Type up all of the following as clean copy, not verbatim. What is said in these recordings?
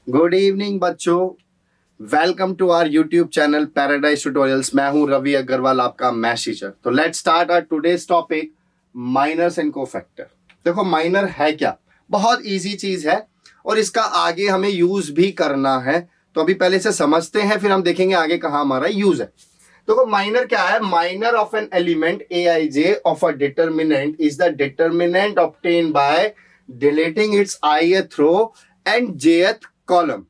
Good evening बच्चों, welcome to our YouTube channel Paradise Tutorials. मैं हूं रवि अग्रवाल, आपका मैथ्स टीचर। तो let's start our today's topic, minors and cofactor. देखो minor है क्या, बहुत इजी चीज है और इसका आगे हमें यूज भी करना है। तो अभी पहले से समझते हैं, फिर हम देखेंगे आगे कहाँ हमारा यूज है। देखो माइनर क्या है, minor of an element A I J of a determinant is the determinant obtain by deleting its ith row and jth column,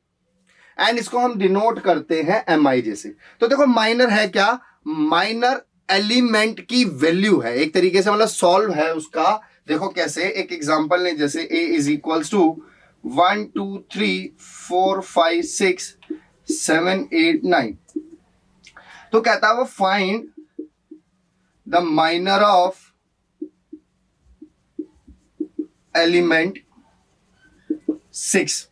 and इसको हम डिनोट करते हैं एम आई जे से। तो देखो माइनर है क्या, माइनर एलिमेंट की वैल्यू है एक तरीके से, मतलब सॉल्व है उसका। देखो कैसे, एक एग्जांपल ने, जैसे a इज इक्वल्स टू 1 2 3 4 5 6 7 8 9, तो कहता है वो find the minor of element 6।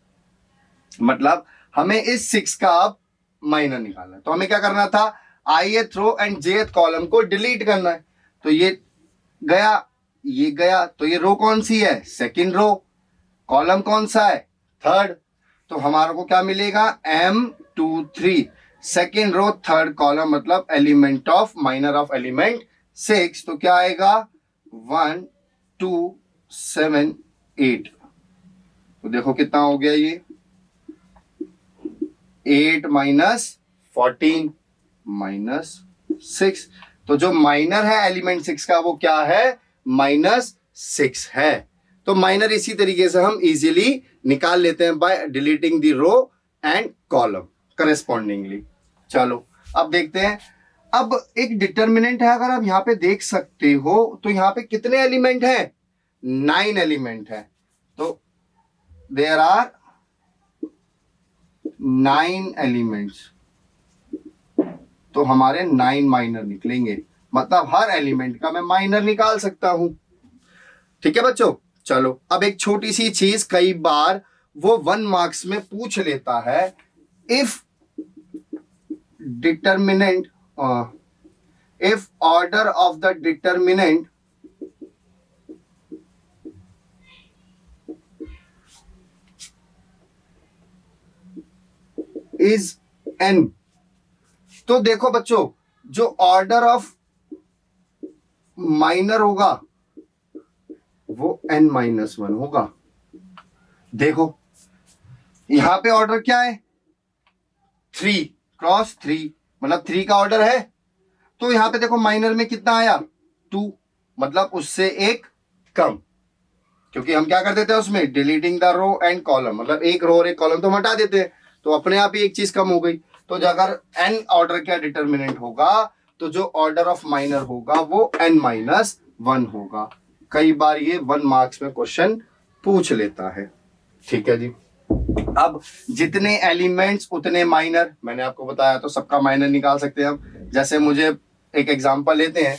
मतलब हमें इस 6 का अब माइनर निकालना है। तो हमें क्या करना था, ith row and jth column को डिलीट करना है। तो ये गया, ये गया, तो ये रो कौन सी है, सेकंड रो। कॉलम कौन सा है, थर्ड। तो हमारे को क्या मिलेगा, m23, second row third column, मतलब element of minor of element 6। तो क्या आएगा, 1 2 7 8। तो देखो कितना हो गया, ये 8 माइनस 14 माइनस 6। तो जो माइनर है एलिमेंट 6 का वो क्या है, -6 है। तो माइनर इसी तरीके से हम इजीली निकाल लेते हैं by deleting the row and column correspondingly. चलो अब देखते हैं। अब एक डिटर्मिनेंट है, अगर आप यहां पे देख सकते हो तो यहां पे कितने एलिमेंट है, 9 एलिमेंट है। तो देयर आर 9 एलिमेंट्स, तो हमारे 9 माइनर निकलेंगे। मतलब हर एलिमेंट का मैं माइनर निकाल सकता हूं। ठीक है बच्चों, चलो अब एक छोटी सी चीज, कई बार वो 1 मार्क्स में पूछ लेता है। If determinant, if order of the determinant is n। तो देखो बच्चों, जो ऑर्डर ऑफ माइनर होगा वो n-1 होगा। देखो यहां पे ऑर्डर क्या है, 3 क्रॉस 3, मतलब 3 का ऑर्डर है। तो यहां पे देखो माइनर में कितना आया, 2, मतलब उससे एक कम, क्योंकि हम क्या कर देते हैं उसमें, deleting the row and column, मतलब एक रो और एक कॉलम तो हम हटा देते हैं, तो अपने आप ही एक चीज कम हो गई। तो अगर n ऑर्डर का डिटर्मिनेंट होगा तो जो ऑर्डर ऑफ माइनर होगा वो n-1 होगा। कई बार ये 1 मार्क्स में क्वेश्चन पूछ लेता है। ठीक है जी। अब जितने एलिमेंट्स उतने माइनर, मैंने आपको बताया, तो सबका माइनर निकाल सकते हैं हम। जैसे मुझे एक एग्जांपल लेते हैं,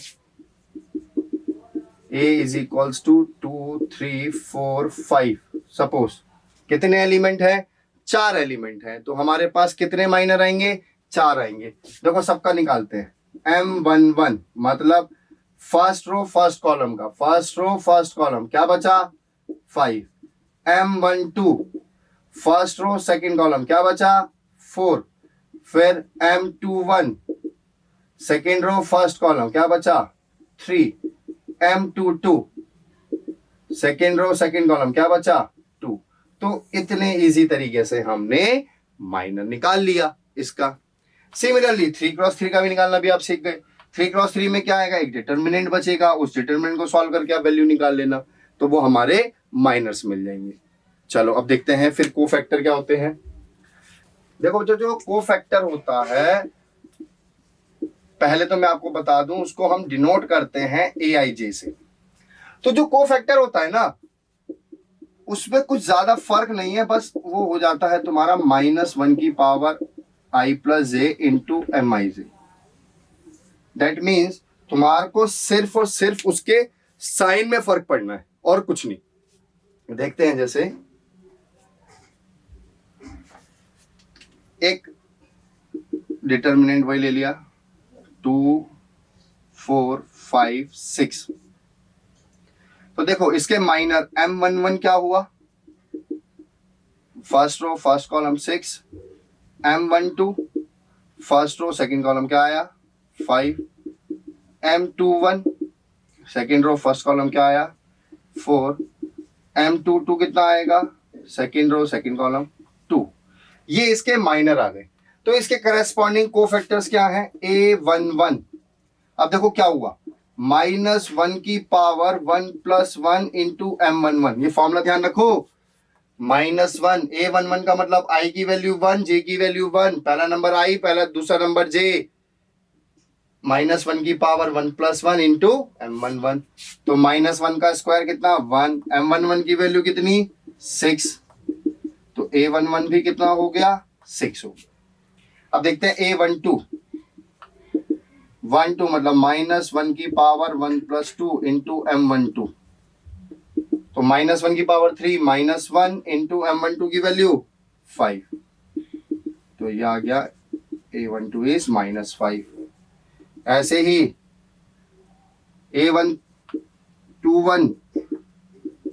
a is equals to 2 3 4 5। Suppose कितने एलिमेंट है, 4 एलिमेंट है, तो हमारे पास कितने माइनर आएंगे, 4 आएंगे। देखो सबका निकालते हैं। m11 मतलब फर्स्ट रो फर्स्ट कॉलम का, फर्स्ट रो फर्स्ट कॉलम, क्या बचा, 5। m12 first row second column, क्या बचा, 4। फिर m21 second row first column, क्या बचा, 3। m22 second row second column, क्या बचा, 2। तो इतने इजी तरीके से हमने माइनर निकाल लिया इसका। सिमिलरली 3 क्रॉस 3 का भी निकालना भी आप सीख गए। 3 क्रॉस 3 में क्या आएगा, एक डिटर्मिनेंट बचेगा, उस डिटर्मिनेंट को सॉल्व करके आप वैल्यू निकाल लेना, तो वो हमारे माइनर्स मिल जाएंगे। चलो अब देखते हैं फिर कोफैक्टर क्या होते हैं। देखो जो कोफैक्टर होता है, पहले तो मैं आपको बता दूं, उसको हम डिनोट करते हैं AIJ से। तो जो कोफैक्टर होता है ना, उसमें कुछ ज्यादा फर्क नहीं है, बस वो हो जाता है तुम्हारा -1 की power i plus J into MIJ। That means तुम्हारे को सिर्फ और सिर्फ उसके साइन में फर्क पड़ना है और कुछ नहीं। देखते हैं, जैसे एक डिटर्मिनेंट वही ले लिया, 2 4 5 6। तो देखो इसके माइनर m11 क्या हुआ, first row first column 6, M12 first row second column क्या आया 5, M21 second row first column क्या आया 4, M22 कितना आएगा सेकंड रो सेकंड कॉलम 2। ये इसके माइनर आ गए। तो इसके करस्पॉन्डिंग कोफैक्टर्स क्या है A11। अब देखो क्या हुआ, -1 की पावर 1 + 1 इंटू M11। ये फॉर्मूला ध्यान रखो, -1 A11 का मतलब I की वैल्यू 1, J की वैल्यू 1, पहला नंबर I, पहला दूसरा नंबर J, -1 की पावर 1 + 1 इंटू M11। तो -1 का स्क्वायर कितना 1, M11 की वैल्यू कितनी 6, तो A11 भी कितना हो गया 6 हो गया। अब देखते हैं A12 मतलब -1 की पावर 1 + 2 इंटू M12, तो -1 की पावर 3, -1 इंटू M12 की वैल्यू 5, तो ये आ गया A12 इज -5। ऐसे ही A121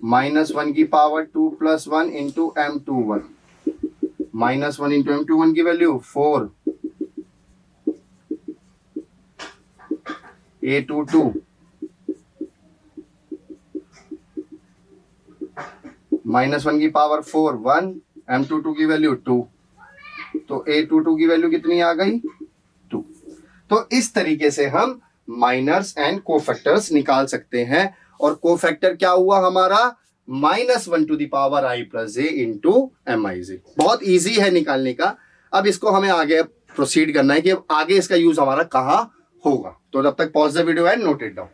-1 की power 2 + 1 into M21, -1 into M21 की वैल्यू 4, A22 -1 की पावर 4 1, M22 की वैल्यू 2, तो A22 की वैल्यू कितनी आ गई 2। तो इस तरीके से हम माइनर्स एंड कोफैक्टर्स निकाल सकते हैं। और कोफैक्टर क्या हुआ हमारा -1 to the power I + J into MIJ। बहुत इजी है निकालने का। अब इसको हमें आगे प्रोसीड करना है कि अब आगे इसका यूज हमारा कहाँ होगा। तो जब तक pause the video and note it down.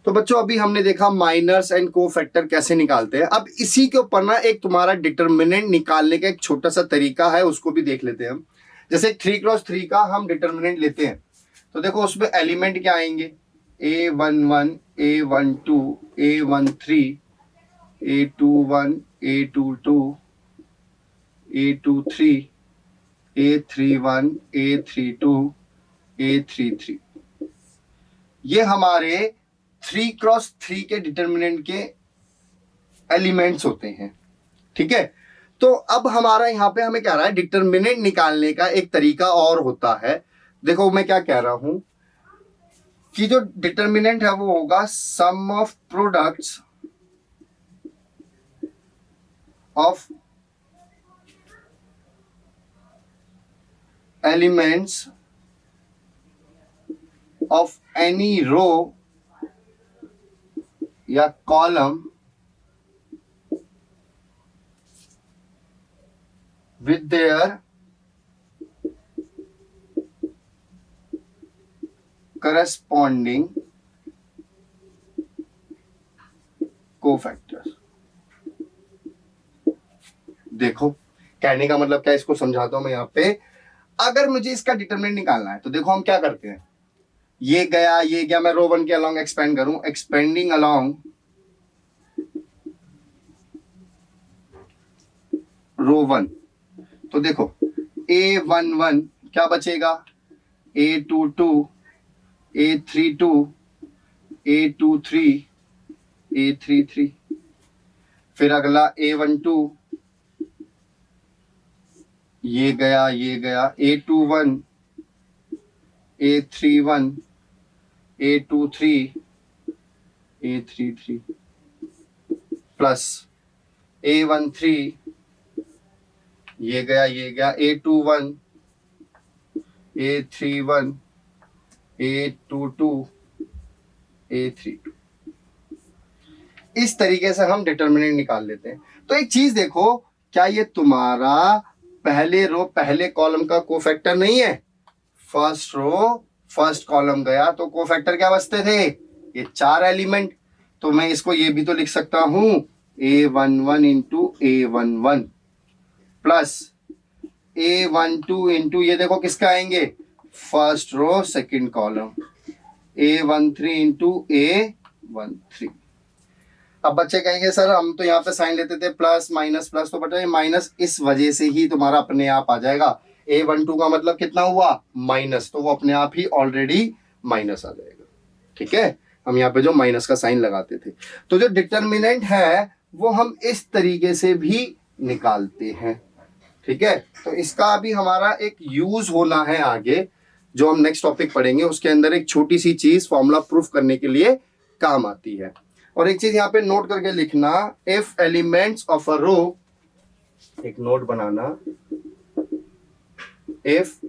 तो बच्चों अभी हमने देखा माइनर्स एंड कोफैक्टर कैसे निकालते हैं। अब इसी के ऊपर ना एक तुम्हारा डिटर्मिनेंट निकालने का एक छोटा सा तरीका है, उसको भी देख लेते हैं हम। जैसे 3x3 का हम डिटर्मिनेंट लेते हैं तो देखो उसमें एलिमेंट क्या आएंगे A11 A12 A13 A21 A22 A23 A31 A32 A33। ये हमारे 3x3 के डिटर्मिनेंट के एलिमेंट्स होते हैं। ठीक है, तो अब हमारा यहाँ पे हमें क्या रहा है डिटर्मिनेंट निकालने का एक तरीका और होता है। देखो मैं क्या कह रहा हूं कि जो डिटर्मिनेंट है वो होगा sum of products of elements of any row या column with their corresponding cofactors। देखो कहने का मतलब क्या, इसको समझाता हूं मैं यहाँ पे। अगर मुझे इसका डिटरमिनेंट निकालना है तो देखो हम क्या करते हैं, ये गया मैं रो 1 के अलोंग एक्सपेंड करूं, एक्सपेंडिंग अलोंग रो 1, तो देखो A11 क्या बचेगा A22 A32 A23 A33, फिर अगला A12 ये गया A21 A31 A23 A33 plus A13 ये गया A21 A31 A22 A32। इस तरीके से हम डिटर्मिनेंट निकाल लेते हैं। तो एक चीज देखो, क्या ये तुम्हारा पहले रो पहले कॉलम का कोफैक्टर नहीं है? फर्स्ट रो फर्स्ट कॉलम गया तो कोफैक्टर क्या बचते थे ये 4 एलिमेंट। तो मैं इसको ये भी तो लिख सकता हूं A11 into A11 plus A12 into ये देखो किसका आएंगे first row second column A13 into A13। अब बच्चे कहेंगे सर हम तो यहाँ पे साइन लेते थे प्लस माइनस प्लस, तो बेटा ये माइनस इस वजह से ही तुम्हारा अपने आप आ जाएगा। A12 का मतलब कितना हुआ माइनस, तो वो अपने आप ही ऑलरेडी माइनस आ जाएगा। ठीक है, हम यहाँ पे जो माइनस का साइन लगाते थे। तो जो डिटर्मिनेंट है वो हम इस तरीके से भी निकालते हैं। ठीक है, तो इसका अभी हमारा एक यूज होना है आगे, जो हम नेक्स्ट टॉपिक पढ़ेंगे, उसके अंदर एक छोटी सी चीज फॉर्मूला प्रूफ करने के लिए काम आती है। और एक चीज यहाँ पे नोट करके लिखना, if elements of a row, एक नोट बनाना, if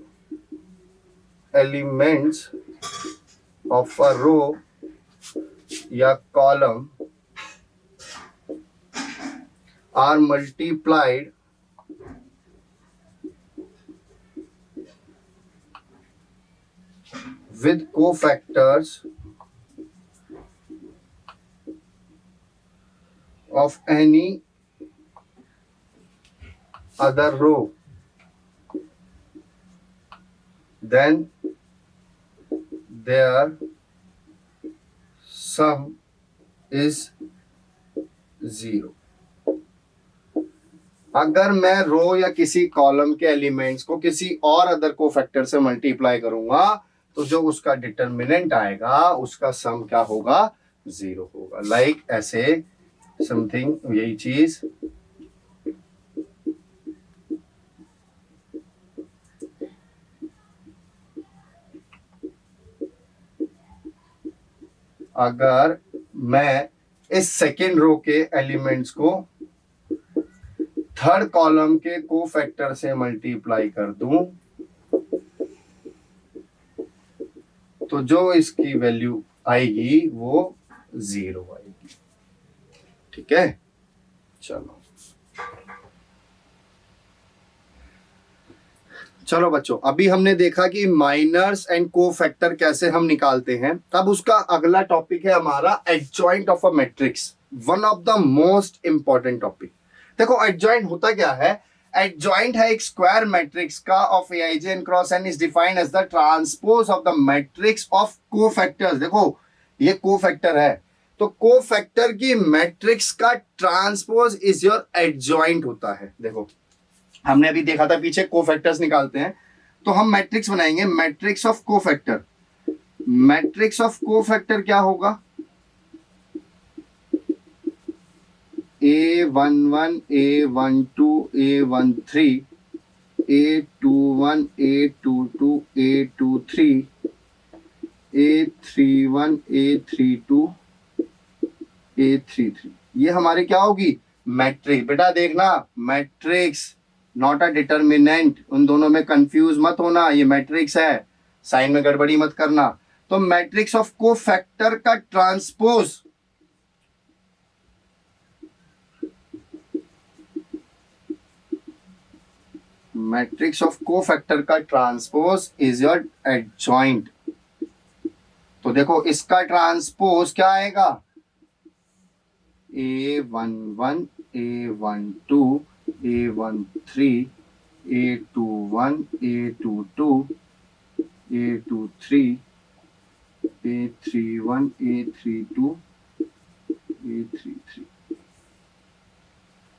elements of a row या column are multiplied with cofactors of any other row, then their sum is 0। अगर मैं रो या किसी कॉलम के एलिमेंट्स को किसी और अदर कोफैक्टर से मल्टीप्लाई करूंगा तो जो उसका डिटर्मिनेंट आएगा उसका सम क्या होगा, 0 होगा। लाइक ऐसे समथिंग, यही चीज अगर मैं इस सेकेंड रो के एलिमेंट्स को थर्ड कॉलम के कोफैक्टर से मल्टीप्लाई कर दूं तो जो इसकी वैल्यू आएगी वो 0 आएगी। ठीक है, चलो बच्चों, अभी हमने देखा कि माइनर्स एंड कोफैक्टर कैसे हम निकालते हैं। अब उसका अगला टॉपिक है हमारा adjoint of a matrix, one of the most important topic. देखो एडजॉइंट होता क्या है, एडजॉइंट है एक स्क्वायर मैट्रिक्स का of AIJ N cross N is defined as the transpose of the matrix of cofactors. देखो ये कोफैक्टर है, तो कोफैक्टर की मैट्रिक्स का ट्रांसपोज इज योर एडजॉइंट होता है। देखो हमने अभी देखा था पीछे कोफैक्टर्स निकालते हैं, तो हम मैट्रिक्स बनाएंगे, matrix of cofactor. Matrix of cofactor क्या होगा, A11 A12 A13 A21 A22 A23 A31 A32 A33, ये हमारे क्या होगी, मैट्रिक्स। बेटा देखना, मैट्रिक्स नॉट अ डिटर्मिनेंट, उन दोनों में कंफ्यूज मत होना, ये मैट्रिक्स है, साइन में गड़बड़ी मत करना। तो मैट्रिक्स ऑफ कोफैक्टर का ट्रांसपोज मैट्रिक्स ऑफ कोफैक्टर का ट्रांसपोज इज योर एडजॉइंट। तो देखो इसका ट्रांसपोज क्या आएगा, A11 A12 A13 A21 A22 A23 A31 A32 A33।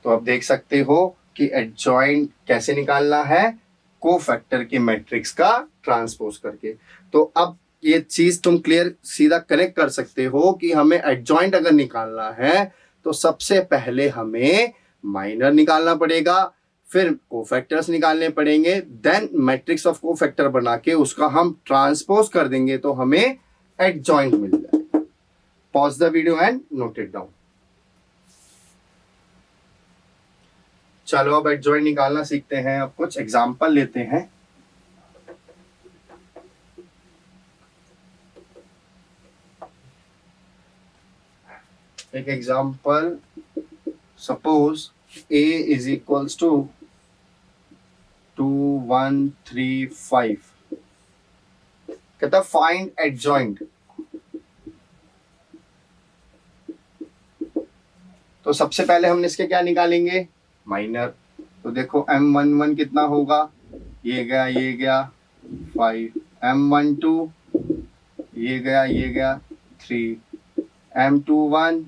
तो आप देख सकते हो कि एडजॉइंट कैसे निकालना है, कोफैक्टर की मैट्रिक्स का ट्रांसपोज करके। तो अब ये चीज तुम क्लियर सीधा कनेक्ट कर सकते हो कि हमें एडजॉइंट अगर निकालना है तो सबसे पहले हमें माइनर निकालना पड़ेगा, फिर कोफैक्टर्स निकालने पड़ेंगे, देन मैट्रिक्स ऑफ कोफैक्टर बना के उसका हम ट्रांसपोज कर देंगे तो हमें एडजॉइंट मिल जाएगा। Pause the video and note it down. चलो अब एडजॉइंट निकालना सीखते हैं। अब कुछ एग्जांपल लेते हैं। एक example, suppose A is equals to 2 1 3 5, कहता है फाइंड एडजॉइंट। तो सबसे पहले हम इसके क्या निकालेंगे, माइनर। तो देखो M11 कितना होगा, ये गया 5, M12 ये गया 3, M21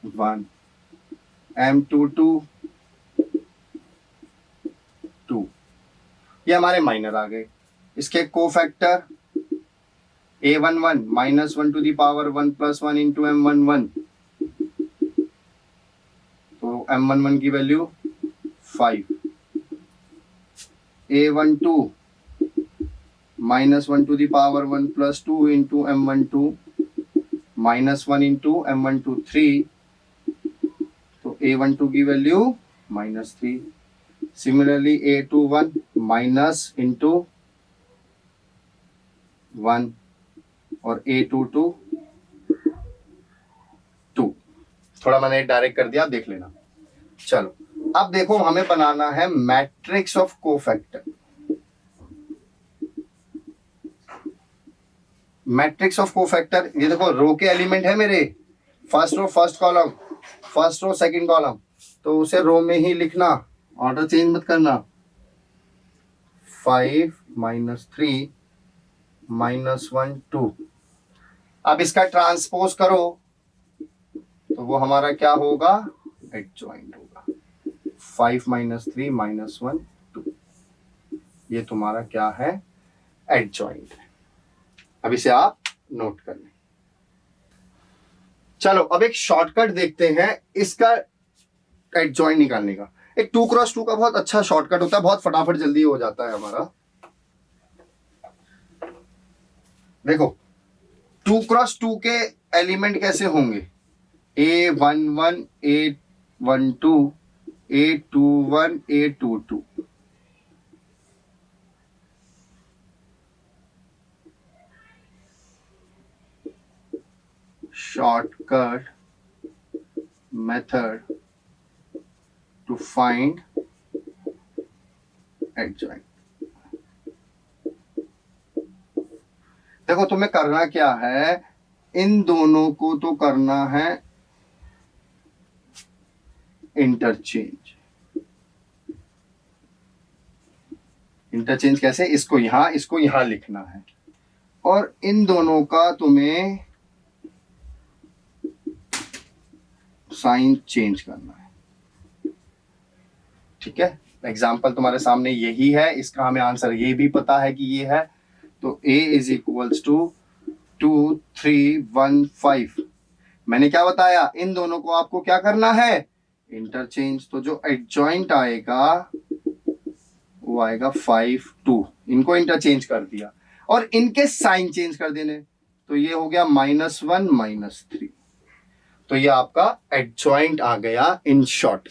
1, M22 2, ये हमारे माइनर आ गए। इसके cofactor A11 minus 1 to the power 1 plus 1 into M11, तो M11 की value 5। A12 minus 1 to the power 1 plus 2 into M12 minus 1 into M12 3, तो A12 की value -3। Similarly A21 minus into 1 और A22 2। थोड़ा मैंने डायरेक्ट कर दिया, आप देख लेना। चलो अब देखो, हमें बनाना है matrix of cofactor. Matrix of cofactor, ये देखो रो के एलिमेंट है मेरे, first row first column, first row second column, तो उसे रो में ही लिखना, ऑर्डर चेंज मत करना। 5 -3 -1 2। अब इसका ट्रांसपोज करो तो वो हमारा क्या होगा, एडजॉइंट होगा। 5 -3 -1 2, ये तुम्हारा क्या है, एडजॉइंट है। अब इसे आप नोट कर लें। चलो अब एक शॉर्टकट देखते हैं इसका एडजॉइंट निकालने का। एक 2x2 का बहुत अच्छा शॉर्टकट होता है, बहुत फटाफट जल्दी हो जाता है हमारा। देखो 2x2 के एलिमेंट कैसे होंगे, A11 A12 A21 A22। shortcut method to find adjoint। देखो तुम्हें करना क्या है, इन दोनों को तो करना है इंटरचेंज। इंटरचेंज कैसे, इसको यहां लिखना है, और इन दोनों का तुम्हें साइन चेंज करना है। ठीक है, एग्जाम्पल तुम्हारे सामने यही है, इसका हमें आंसर ये भी पता है कि ये है, तो A इज इक्वल्स टू 2 3 1 5। मैंने क्या बताया, इन दोनों को आपको क्या करना है, इंटरचेंज। तो जो एडजॉइंट आएगा वो आएगा 5 2, इनको इंटरचेंज कर दिया और इनके साइन चेंज कर देने, तो ये हो गया -1 -3। तो ये आपका एडजॉइंट आ गया इन शॉर्ट।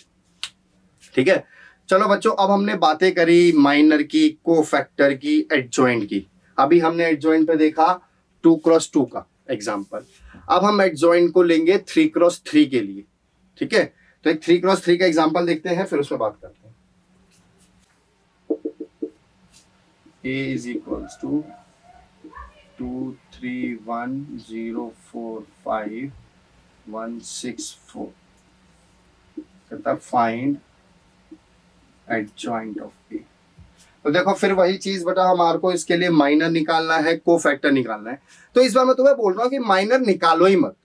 ठीक है, चलो बच्चों, अब हमने बातें करी माइनर की, कोफैक्टर की, एडजॉइंट की। अभी हमने एडजॉइंट पे देखा 2x2 का एग्जांपल। अब हम एडजॉइंट को लेंगे 3x3 के लिए। ठीक है, तो एक 3x3 का एग्जांपल देखते हैं, फिर उसमें बात करते हैं। A इज इक्वल्स टू 2 3 1 0 4 5 1 6 4, कहता फाइंड एडजॉइंट ऑफ ए। तो देखो फिर वही चीज बेटा, हमारे को इसके लिए माइनर निकालना है, कोफैक्टर निकालना है। तो इस बार मैं तुम्हें बोल रहा हूं कि माइनर निकालो ही मत।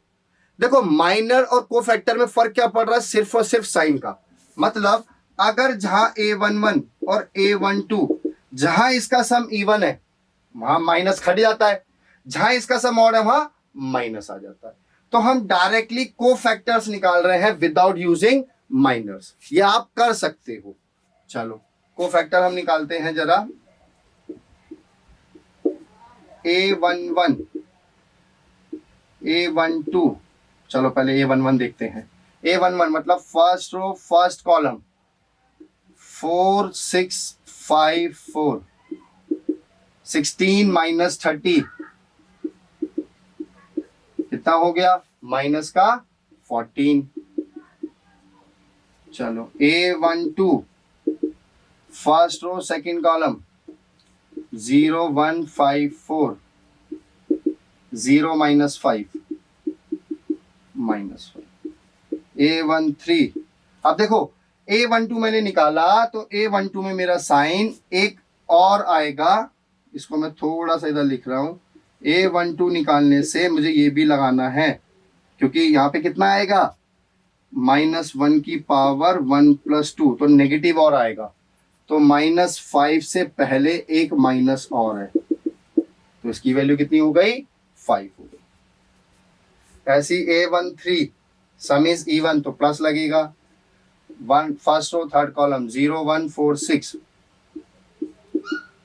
देखो माइनर और कोफैक्टर में फर्क क्या पड़ रहा है, सिर्फ और सिर्फ साइन का। मतलब अगर जहां A11 और A12 जहां इसका सम इवन है वहां माइनस खट जाता है, जहां इसका सम ऑड है वहां माइनस आ जाता है। तो हम डायरेक्टली कोफैक्टर्स निकाल रहे हैं विदाउट यूजिंग माइनर्स, ये आप कर सकते हो। चलो कोफैक्टर हम निकालते हैं जरा। A11 A12, चलो पहले A11 देखते हैं। A11 मतलब फर्स्ट रो फर्स्ट कॉलम, 4 6 5 4, 16 - 30 कितना हो गया, माइनस का 14। चलो A12 first row second column, 0 1 5 4, 0 - 5 -5। A13, अब देखो A12 मैंने निकाला तो A12 में मेरा साइन एक और आएगा, इसको मैं थोड़ा सा इधर लिख रहा हूं। A12 निकालने से मुझे ये भी लगाना है, क्योंकि यहाँ पे कितना आएगा, -1 की पावर 1 + 2, तो नेगेटिव और आएगा। तो -5 से पहले एक माइनस और है, तो इसकी वैल्यू कितनी हो गई, 5 हो गई। ऐसी A13 सम इज इवन तो प्लस लगेगा, 1 first row third column 0 1 4 6,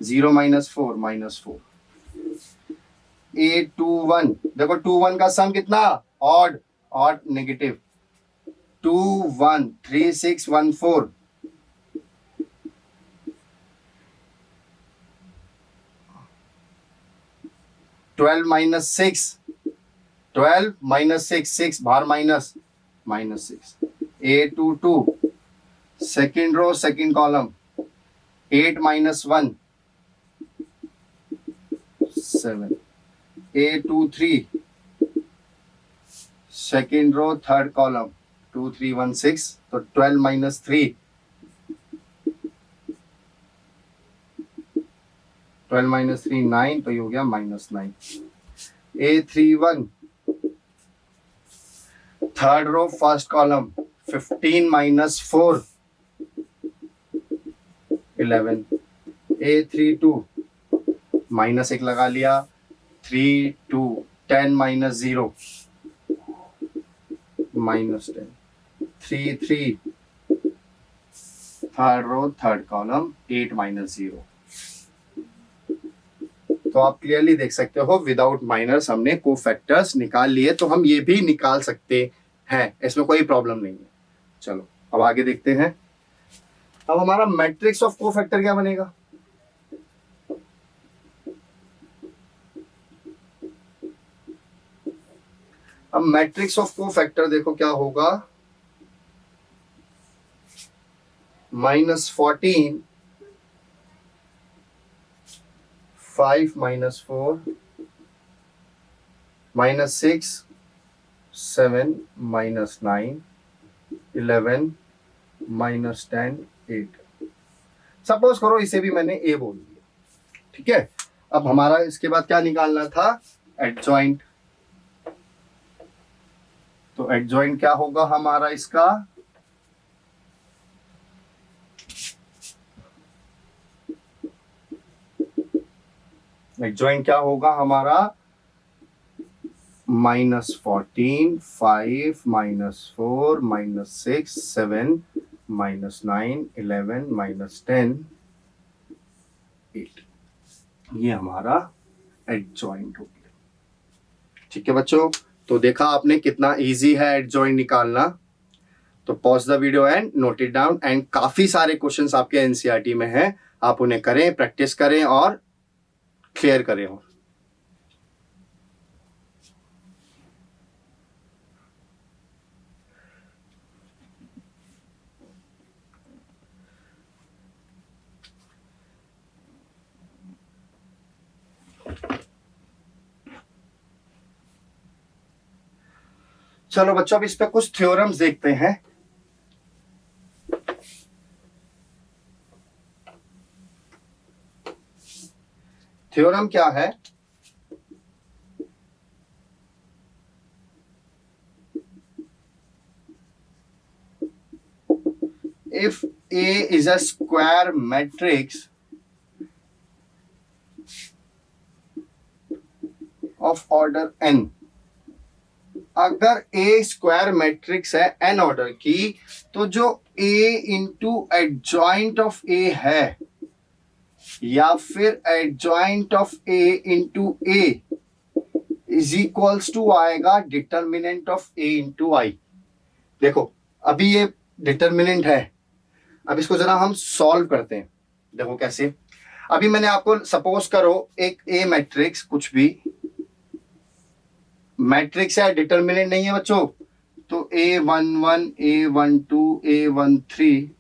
0 -4 -4। A21 देखो 2 1 का सम कितना, ऑड, ऑड नेगेटिव, 2 1 3 6 1 4, 12 -6, 12 -6, 6 बाहर minus, -6। A22 second row second column 8 -1 7। A23 second row third column 2 3 1 6, तो 12 -3, 12 -3 9, तो ये हो गया -9। A31 third row first column 15 -4 11। A32 -1 लगा लिया, 3 2 10 -0 -10। 3 3 थर्ड रो थर्ड कॉलम 8 -0। तो आप क्लियरली देख सकते हो विदाउट माइनर्स हमने कोफैक्टर्स निकाल लिए, तो हम ये भी निकाल सकते हैं, इसमें कोई प्रॉब्लम नहीं है। चलो अब आगे देखते हैं। अब हमारा मैट्रिक्स ऑफ कोफैक्टर क्या बनेगा, अब मैट्रिक्स ऑफ कोफैक्टर देखो क्या होगा, -14 5 -4 -6 7 -9 11 -10 8। सपोज करो इसे भी मैंने ए बोल दिया, ठीक है। अब हमारा इसके बाद क्या निकालना था, एडजॉइंट। तो एडजॉइंट क्या होगा हमारा इसका, एडजॉइंट क्या होगा हमारा, -14 5 -4 -6 7 -9 11 -10 8, ये हमारा एडजॉइंट हो गया। ठीक है बच्चों, तो देखा आपने कितना इजी है एडजॉइंट निकालना। तो pause the video and note it down, and काफी सारे क्वेश्चंस आपके एनसीईआरटी में हैं, आप उन्हें करें, प्रैक्टिस करें और क्लियर करें। और चलो बच्चों अब इस पे कुछ थ्योरम्स देखते हैं। थ्योरम क्या है, if A is a square matrix of order n, अगर A स्क्वायर मैट्रिक्स है n ऑर्डर की, तो जो A into adjoint of A है या फिर adjoint of A into A is equals to आएगा determinant of A into I। देखो अभी ये डिटर्मिनेंट है, अब इसको जरा हम सॉल्व करते हैं। देखो कैसे, अभी मैंने आपको सपोज करो एक A मैट्रिक्स, कुछ भी मैट्रिक्स है, डिटर्मिनेंट नहीं है बच्चों, तो A11 A12 A13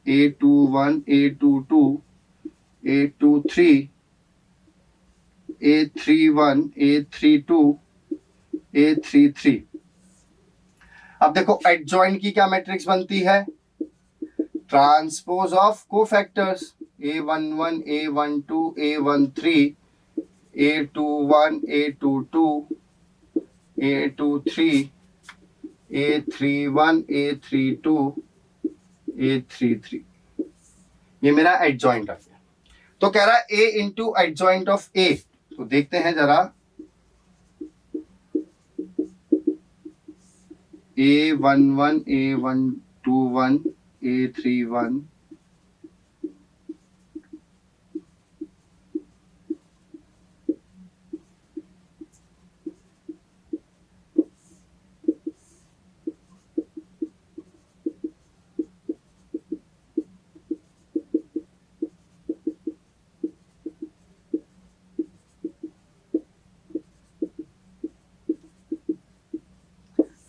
A21 A22 A23 A31 A32 A33। अब देखो एडजॉइंट की क्या मैट्रिक्स बनती है, transpose of cofactors A11 A12 A13 A21 A22 A23 A31 A32 A33, ये मेरा एडजॉइंट आ गया। तो कह रहा है A into adjoint of A, तो देखते हैं जरा, A11 A121 A31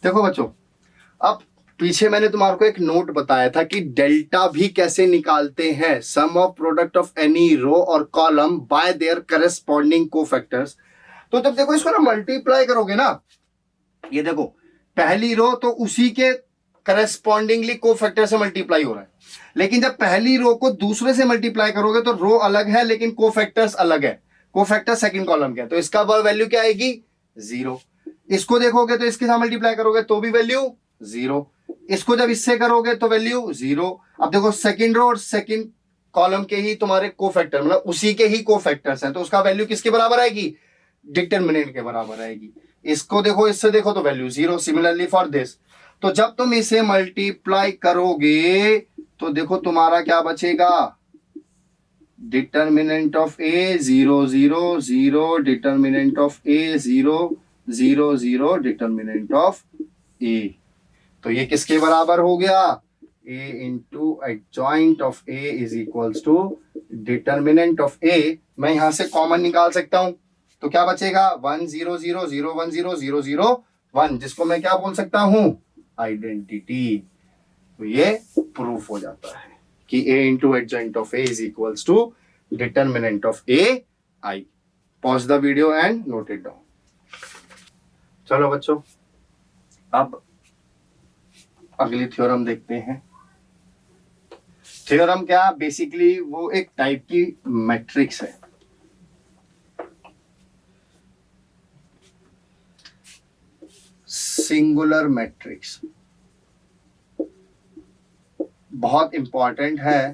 देखो बच्चों, अब पीछे मैंने तुम्हारे को एक नोट बताया था कि डेल्टा भी कैसे निकालते हैं, sum of product of any row और column by their corresponding cofactors. तो जब देखो इसको ना मल्टीप्लाई करोगे ना, ये देखो पहली रो तो उसी के करस्पॉन्डिंगली कोफैक्टर से मल्टीप्लाई हो रहा है, लेकिन जब पहली रो को दूसरे से मल्टीप्लाई करोगे तो रो अलग है लेकिन कोफैक्टर्स अलग है, कोफैक्टर सेकंड कॉलम का है, तो इसका वैल्यू क्या आएगी, 0। इसको देखोगे तो इसके साथ मल्टीप्लाई करोगे तो भी वैल्यू 0, इसको जब इससे करोगे तो वैल्यू 0। अब देखो सेकंड रो और सेकंड कॉलम के ही तुम्हारे कोफैक्टर, मतलब उसी के ही कोफैक्टर्स हैं, तो उसका वैल्यू किसके बराबर आएगी, डिटरमिनेंट के बराबर आएगी। इसको देखो इससे देखो तो वैल्यू 0। सिमिलरली फॉर दिस, तो जब तुम इसे मल्टीप्लाई करोगे तो देखो तुम्हारा क्या बचेगा, determinant of A 0 0 0, determinant of A 0 0 0, determinant of A. तो ये किसके बराबर हो गया, a into adjoint of a is equals to determinant of a। मैं यहां से कॉमन निकाल सकता हूं, तो क्या बचेगा 1 0 0 0 1 0 0 0 1, जिसको मैं क्या बोल सकता हूं, आइडेंटिटी। तो ये प्रूफ हो जाता है कि a into adjoint of a is equals to determinant of a i। Pause the video and note it down. चलो बच्चों, अब अगली थ्योरम देखते हैं। थ्योरम क्या, बेसिकली वो एक टाइप की मैट्रिक्स है। सिंगुलर मैट्रिक्स बहुत इंपॉर्टेंट है।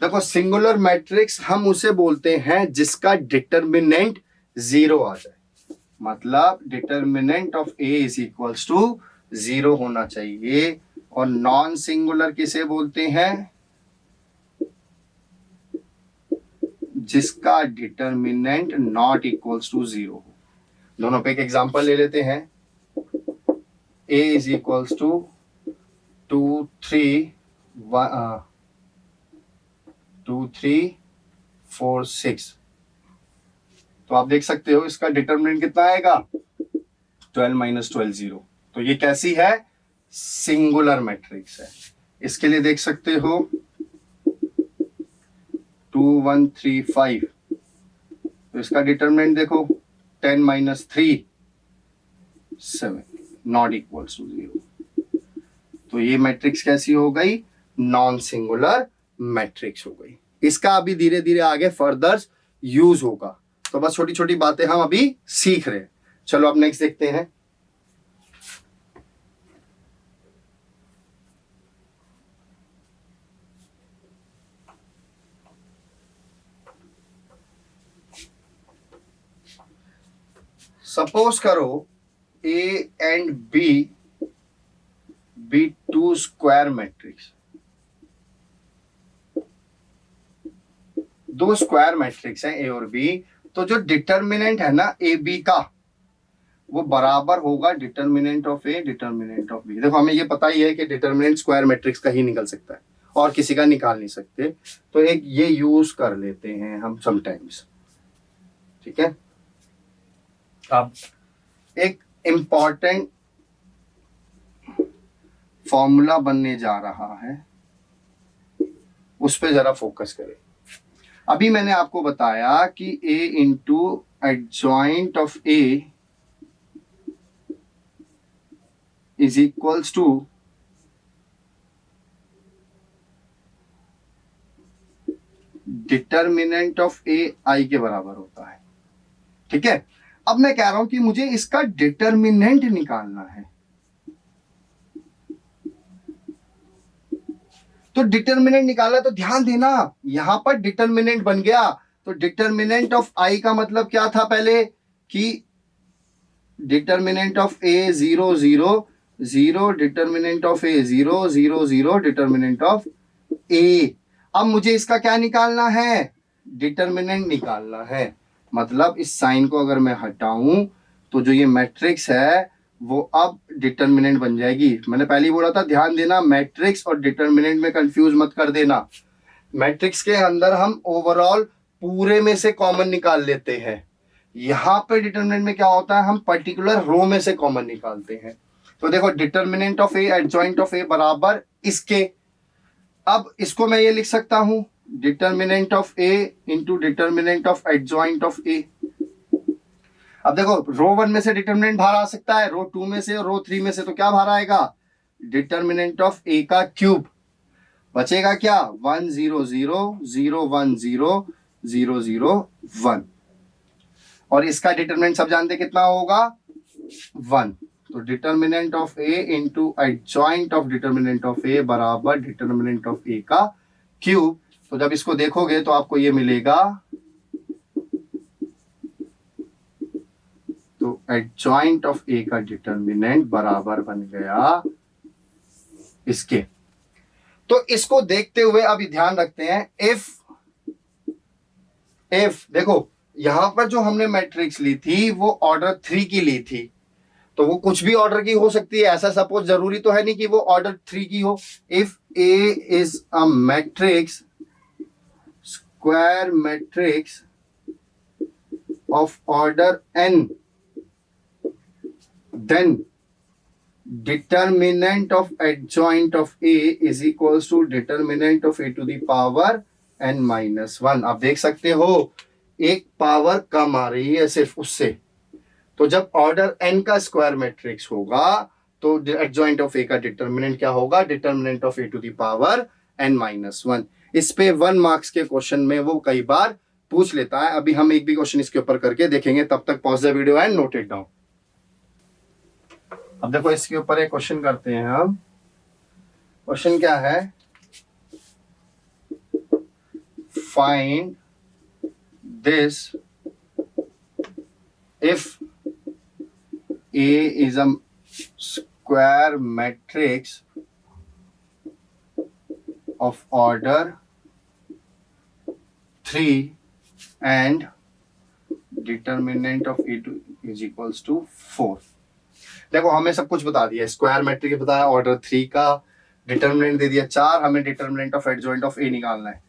देखो सिंगुलर मैट्रिक्स हम उसे बोलते हैं जिसका डिटरमिनेंट 0 आ जाए, मतलब determinant of a is equals to 0 होना चाहिए। और नॉन सिंगुलर किसे बोलते हैं, जिसका डिटरमिनेंट नॉट इक्वल्स टू 0 हो। दोनों पे एक एग्जांपल ले लेते हैं। a इज इक्वल्स टू 2 3 4 6, तो आप देख सकते हो इसका डिटरमिनेंट कितना आएगा, 12 माइनस 12 0। तो ये कैसी है, सिंगुलर मैट्रिक्स है। इसके लिए देख सकते हो 2 1 3 5, तो इसका डिटरमिनेंट देखो 10 माइनस 3 7, नॉट इक्वल्स टू 0। तो ये मैट्रिक्स कैसी हो गई, नॉन सिंगुलर मैट्रिक्स हो गई। इसका अभी धीरे धीरे आगे फर्दर यूज होगा, तो बस छोटी छोटी बातें हम अभी सीख रहे हैं। चलो अब नेक्स्ट देखते हैं। सपोज करो a and b B two square matrix, दो स्क्वायर मैट्रिक्स हैं a और b। तो जो डिटरमिनेंट है ना ए बी का, वो बराबर होगा determinant of A determinant of B. देखो हमें ये पता ही है कि डिटरमिनेंट स्क्वायर मैट्रिक्स का ही निकल सकता है और किसी का निकाल नहीं सकते, तो एक ये यूज कर लेते हैं हम समटाइम्स, ठीक है। अब एक इंपॉर्टेंट फॉर्मूला बनने जा रहा है, उस पर जरा फोकस करें। अभी मैंने आपको बताया कि a into adjoint of a is equals to determinant of a i के बराबर होता है, ठीक है। अब मैं कह रहा हूं कि मुझे इसका डिटरमिनेंट निकालना है, तो डिटरमिनेंट निकाला, तो ध्यान देना यहां पर डिटरमिनेंट बन गया। तो डिटरमिनेंट ऑफ i का मतलब क्या था पहले, कि determinant of a 0 0 0 determinant of A, 0 0 0 determinant of A. अब मुझे इसका क्या निकालना है, डिटर्मिनेंट निकालना है। मतलब इस साइन को अगर मैं हटाऊं तो जो ये मैट्रिक्स है वो अब डिटर्मिनेंट बन जाएगी। मैंने पहले ही बोला था, ध्यान देना, मैट्रिक्स और डिटर्मिनेंट में कंफ्यूज मत कर देना। मैट्रिक्स के अंदर हम ओवरऑल पूरे में से कॉमन निकाल लेते हैं, यहाँ पे डिटर्मिनेंट में क्या होता है, हम पर्टिकुलर रो में से कॉमन निकालते हैं। तो देखो determinant of A adjoint of A बराबर इसके। अब इसको मैं ये लिख सकता हूं, determinant of A into determinant of adjoint of A. अब देखो रो 1 में से डिटर्मिनेंट बाहर आ सकता है, रो 2 में से और रो 3 में से, तो क्या बाहर आएगा, डिटर्मिनेंट ऑफ ए का क्यूब। बचेगा क्या, 1 0 0 0 1 0 0 0 1, और इसका डिटर्मिनेंट सब जानते कितना होगा, 1। तो determinant of A into adjoint of determinant of A बराबर डिटर्मिनेंट ऑफ ए का क्यूब। तो जब इसको देखोगे तो आपको ये मिलेगा, तो एडजॉइंट ऑफ ए का डिटर्मिनेंट बराबर बन गया इसके। तो इसको देखते हुए अभी ध्यान रखते हैं, इफ देखो यहां पर जो हमने मैट्रिक्स ली थी वो ऑर्डर 3 की ली थी, तो वो कुछ भी ऑर्डर की हो सकती है, ऐसा सपोज जरूरी तो है नहीं कि वो ऑर्डर 3 की हो। If A is a matrix, square matrix of order n, then determinant of adjoint of A is equals to determinant of A to the power n minus 1। आप देख सकते हो एक पावर कम आ रही है सिर्फ उससे। तो जब ऑर्डर n का स्क्वायर मैट्रिक्स होगा तो एडजॉइंट ऑफ A का डिटर्मिनेंट क्या होगा, determinant of A to the power n minus 1। इस पे 1 मार्क्स के क्वेश्चन में वो कई बार पूछ लेता है। अभी हम एक भी क्वेश्चन इसके ऊपर करके देखेंगे, तब तक pause the video and note it down. अब देखो इसके ऊपर एक क्वेश्चन करते हैं हम। क्वेश्चन क्या है, find this if A is a square matrix of order 3 and determinant of A is equals to 4। देखो हमें सब कुछ बता दिया, स्क्वायर मैट्रिक्स बताया, ऑर्डर 3 का, डिटर्मिनेंट दे दिया 4, हमें डिटर्मिनेंट ऑफ एडजॉइंट ऑफ ए निकालना है।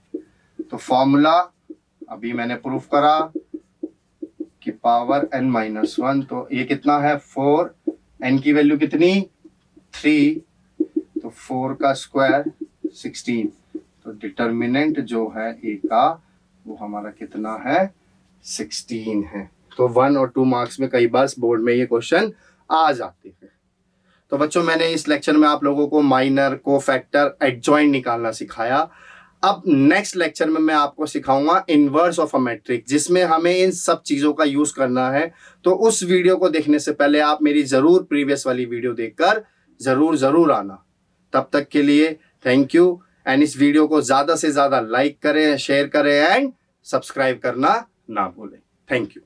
तो फॉर्मूला अभी मैंने प्रूफ करा कि पावर n माइनस 1, तो ये कितना है 4, n की वैल्यू कितनी 3, तो 4 का स्क्वायर 16। तो डिटर्मिनेंट जो है a का वो हमारा कितना है 16 है। तो 1 और 2 मार्क्स में कई बार बोर्ड में ये क्वेश्चन आ जाते हैं। तो बच्चों मैंने इस लेक्चर में आप लोगों को माइनर, कोफैक्टर, एडजॉइंट निकालना सिखाया। अब नेक्स्ट लेक्चर में मैं आपको सिखाऊंगा इनवर्स ऑफ अ मैट्रिक्स, जिसमें हमें इन सब चीजों का यूज करना है। तो उस वीडियो को देखने से पहले आप मेरी जरूर प्रीवियस वाली वीडियो देखकर जरूर आना। तब तक के लिए थैंक यू, एंड इस वीडियो को ज्यादा से ज्यादा लाइक करें, शेयर करें एंड सब्सक्राइब करना ना भूलें। Thank you.